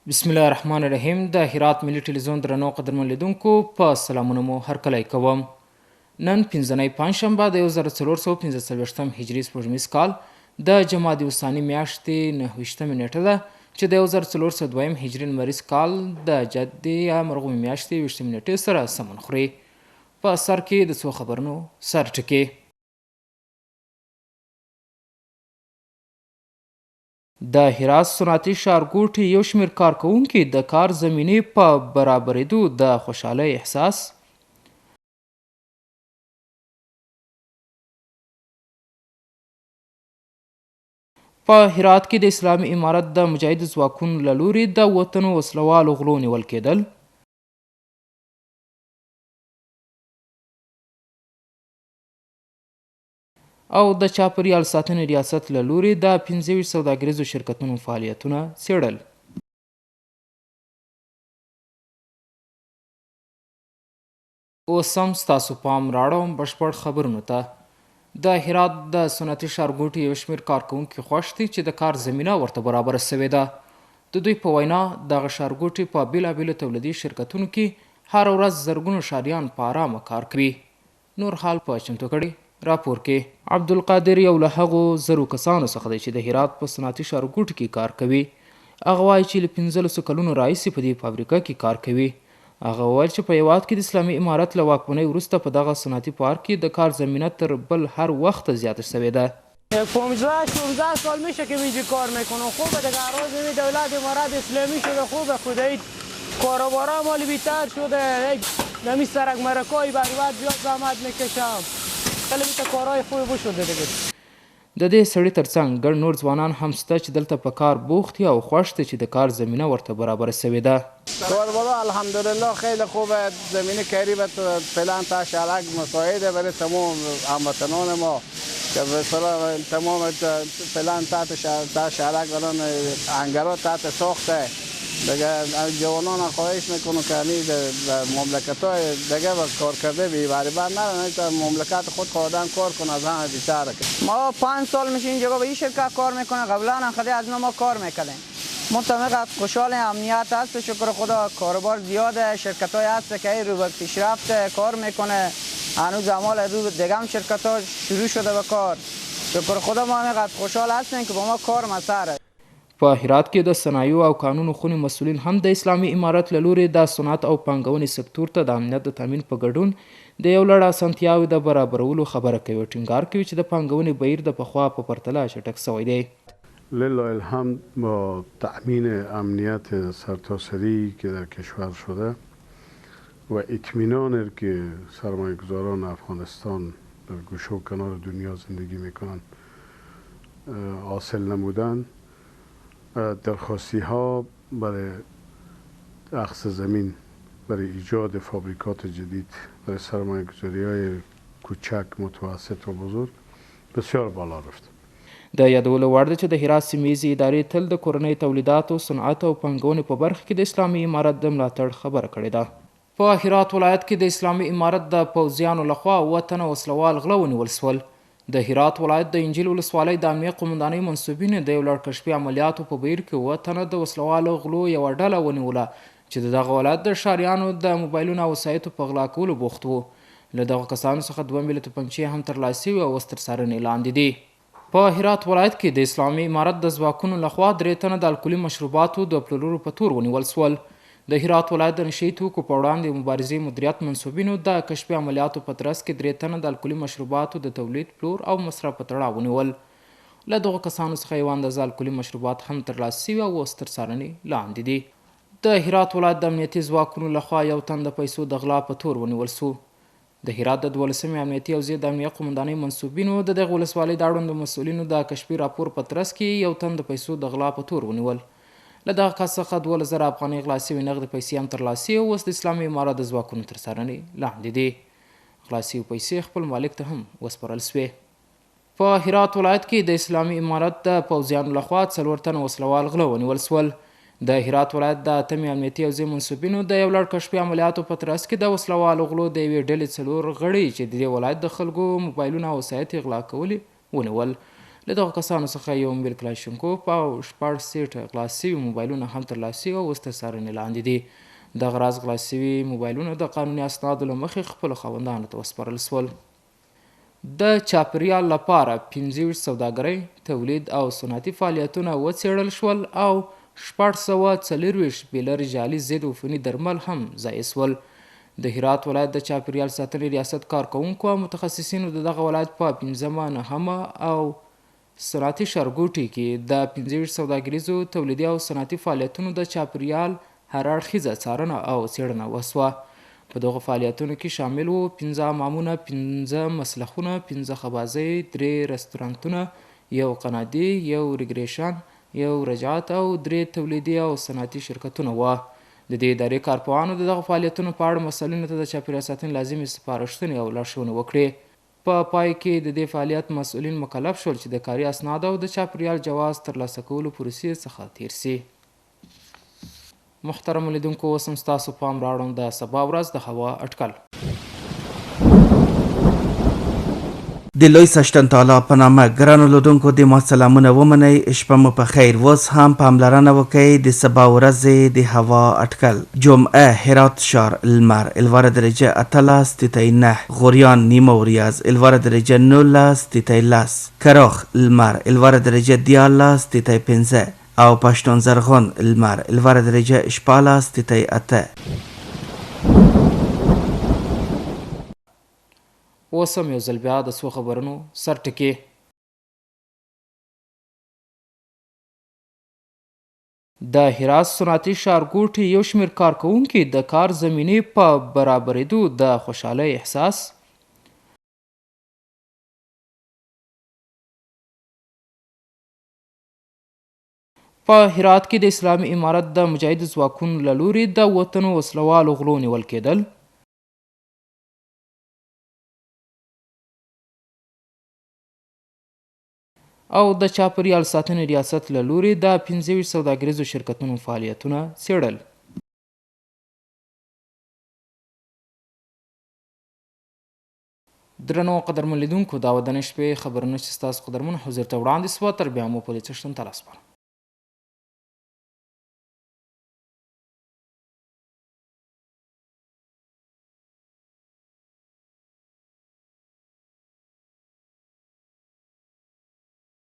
بسم الله الرحمن الرحیم. د هرات ملي ټلویزیون درنو قدرمن لیدونکو په سلامونه مو هرکلی کوم. نن پنځنۍ پنجشنبه د 1445 هجري سپوږمیز کال د جمادی الثاني میاشتې 9 نیټه ده چې د 1402 هجري لمریز کال د جدي یا مرغومي میاشتې 20 نیټې سره سمون خوري. په سر کې د څو خبرونو سر ټکي. د هرات صنعتي ښارګوټي یو شمېر کارکوونکي د کار زمینې په برابرېدو د خوشحالۍ احساس. په هرات کې د اسلامي امارت د مجاهد ځواکونو له لوري د وطنو وسلوالو غلو نیول کېدل. او د چاپریال ساتنې ریاست له لوري د 25 سوداګریزو شرکتونو فعالیتونه څېړل. اوس هم ستاسو پام راړوم بشپړ خبرونو ته. د هرات د صنعتي ښارګوټي یو شمېر کارکوونکي خوښ دي چې د کار زمینه ورته برابره سوې ده. د دوی په وینا دغه ښارګوټي په بېلابېلو تولیدي شرکتونو کې هره ورځ زرګونو ښاریان په ارامه کار کوي. نور حال په چمتو کړي راپور کې. عبدالقادر یو له هغو زرو کسانو څخه دی چې د هرات په صنعتي ښارګوټي کې کار کوي. هغه وایي چې له 15 کلونو راهیسې په دې فابریکه کې کار کوي. هغه وویل چې په هیواد کې د اسلامي امارت له واکمنۍ وروسته په دغه صنعتي پارک کې د کار زمینه تر بل هر وخت زیاته شوې ده. 15-16 سال میشه که اینجا کار میکنم. خوبه دیگه اراضی دولت امارت اسلامی شده، خوبه خدایی کاروبارا مالی بیشتر شده. نمی سرک مرکای بروت زیاد زحمت میکشم. خیلی بیشتر کارهای خوبی شده دیگه. د دې سړي ترڅنګ ګڼ نور ځوانان هم شته چې دلته په کار بوخت دي او خوښ دي چې د کار زمینه ورته برابره شوې ده. کاربارا الحمدلله خیلی خوبه. زمین کاری فعلا تا شرک مساعده برای تمام هموطنان ما که به تمام فعلا تا شرک الان انگرها تحت ساخته دیگه. جوانان خواهش میکنم که مملکت های دیگه کار کرده بی برابر نرن تا مملکت خود آدم کار کنه از همه بیشتره. ما 5 سال میشه اینجا به این شرکت کار میکنه. قبلا هم خیلی از ما کار میکردیم. منطقه خوشحال امنیت هست، شکر خدا کاروبار زیاده. شرکت های هست که رو به پیشرفت کار میکنه. هنوز اعمال رو دیگه هم شرکت ها شروع شده به کار. شکر خدا ما هم خوشحال هستیم که با ما کار مسره. په هرات کې د صنایعو او کانونو خونې مسؤلین هم د اسلامي امارت له لوري د صنعت او پانګونې سکتور ته د امنیت د تامین په ګډون د یو لړ اسانتیاوې د برابرولو خبره کوي او ټینګار کوي چې د پانګونې بهیر د پخوا په پرتله چټک شوی دی. لله الحمد با تأمین امنیت سرتاسری که در کشور شده و اطمینانی که سرمایه‌گذاران افغانستان در گوشه و کنار دنیا زندگی میکنن حاصل نمودن، درخواستی ها برای اخذ زمین برای ایجاد فابریکات جدید برای سرمایه‌گذاری های کوچک، متوسط و بزرگ بسیار بالا رفت. د یادولو وړ ده چې د هرات سیمهیزې ادارې تل د کورنۍ تولیداتو، صنعت او پانګونې په برخه کې د اسلامي امارت د ملاتړ خبره کړې ده. په هرات ولایت کې د اسلامي امارت د پوځیانو لخوا 7 تنه وسلوال غله ونیول شول. د هرات ولایت د انجیل ولسوالۍ د امنیه قومندانۍ منصوبین د یو لړ کشفي عملیاتو په بهیر کې 7 تنه د وسلوالو غلو یوه ډله ونیوله چې د دغه ولایت د ښاریانو د موبایلونو او وسایطو په غلا کولو بوخت وو. له دغه کسانو څخه 2 میله توپنچې هم ترلاسه شوي او اوس تر څارنې لاندې دي. په هرات ولایت کې د اسلامي امارت د ځواکونو لخوا 3 تنه د الکولي مشروباتو د پلورلو په تور ونیول شول. د هرات ولایت د نشهیي توکو په وړاندې مبارزې مدیریت منصوبینو د کشفي عملیاتو په ترڅ کې 3 تنه د الکولي مشروباتو د تولید، پلور او مصرف په تړاو ونیول. له دغو کسانو څخه یوه اندازه الکولي مشروبات هم ترلاسه شوي او اوس تر څارنې لاندې دي. د هرات ولایت د امنیتي ځواکونو لخوا 1 تن د پیسو د غلا په تور ونیول شو. د هرات د 12مې امنیتي حوزې د امنیه قومندانۍ منصوبینو د دغه ولسوالۍ د اړوندو مسؤلینو د کشفي راپور په ترڅ کې 1 تن د پیسو د غلا په تور ونیول. له دغه کس څخه 12,000 افغانۍ غلا شوې نغدې پیسې هم ترلاسه او اوس د اسلامي امارت د ځواکونو تر څارنې لاندې دي. غلا شوې پیسې خپل مالک ته هم وسپارل شوې. په هرات ولایت کې د اسلامي امارت د پوځیانو لخوا 4 تنه وسلوال غله ونیول شول. د هرات ولایت د 8مې امنیتي حوزې منصوبینو د یو لړ کشفي عملیاتو په ترڅ کې د وسلوالو غلو د یوې ډلې 4 غړي چې د دې ولایت د خلکو موبایلونه او وسایط یې غلا کولي ونیول. له دغو کسانو څخه یو موبایل کلاشینکوف او 6 سیټه غلا سوي موبایلونه هم ترلاسه شوي او اوس تر څارنې لاندې دي. دغه راز غلا سوي موبایلونه د قانوني اسنادو له مخې خپلو خاوندانو ته وسپارل شول. د چاپریال لپاره 25 سوداګرۍ، تولید او صنعتي فعالیتونه وڅېړل شول او 640 بیلر جعلي ضد عفوني درمل هم ضایع شول. د هرات ولایت د چاپریال ساتنې ریاست کارکوونکو او متخصصینو د دغه ولایت په 5مه، 9مه او صنعتي ښارګوټي کې د 25 سوداګریزو، تولیدي او صنعتي فعالیتونو د چاپریال هر اړخیزه څارنه او څېړنه وسوه. په دغو فعالیتونو کې شامل وو 15 حمامونه، 15 مسلخونه، 15 خبازۍ، 3 رستورانتونه، 1 قنادي، 1 ریګریشن، 1 رجعت او 3 تولیدي او صنعتي شرکتونه وو. د دې ادارې کارپوهانو د دغه فعالیتونو په اړه مسؤلینو ته د چاپیریال ساتنې لازمې سپارښتنې او لارښوونې وکړې. په پای کې د دې فعالیت مسؤلین مکلف شول چې د کاري اسنادو او د چاپیریال جواز ترلاسه کولو پروسې څخه تیر سي. محترم لیدونکو، اوس هم ستاسو پام راوړم د سبا ورځ د هوا اټکل. د لوی سشتن تعالی په نامه ګرانو لیدونکو د ما سلامونه ومنئ، شپه مو په خیر. اوس هم پاملرنه وکړئ د سبا ورځې د هوا اټکل. جمعه هرات ښار لمر الواره درجه 18.9، غوریان نیمه وریځ الواره درجه 19.10، کراخ لمر الواره درجه 14.5 او پښتون زرغون لمر الواره درجه 14.8. اوس هم یو ځل بیا د څو خبرونو سرټکي. د هرات صنعتي ښارګوټي یو شمېر کارکوونکي د کار زمینې په برابرېدو د خوشحالۍ احساس. په هرات کې د اسلامي امارت د مجاهدو ځواکونو له لوري د وطنو وسلوالو غلو نیول کېدل. او د چاپریال ساتنې ریاست له لوري د 25 سوداګریزو شرکتونو فعالیتونه څېړل. درنو قدرمن لیدونکو، دا و د نن شپې خبرونه چې ستاسو قدرمن حضور ته وړاندې سوه. تر بیا مو پورې څښتن ته راسپارم.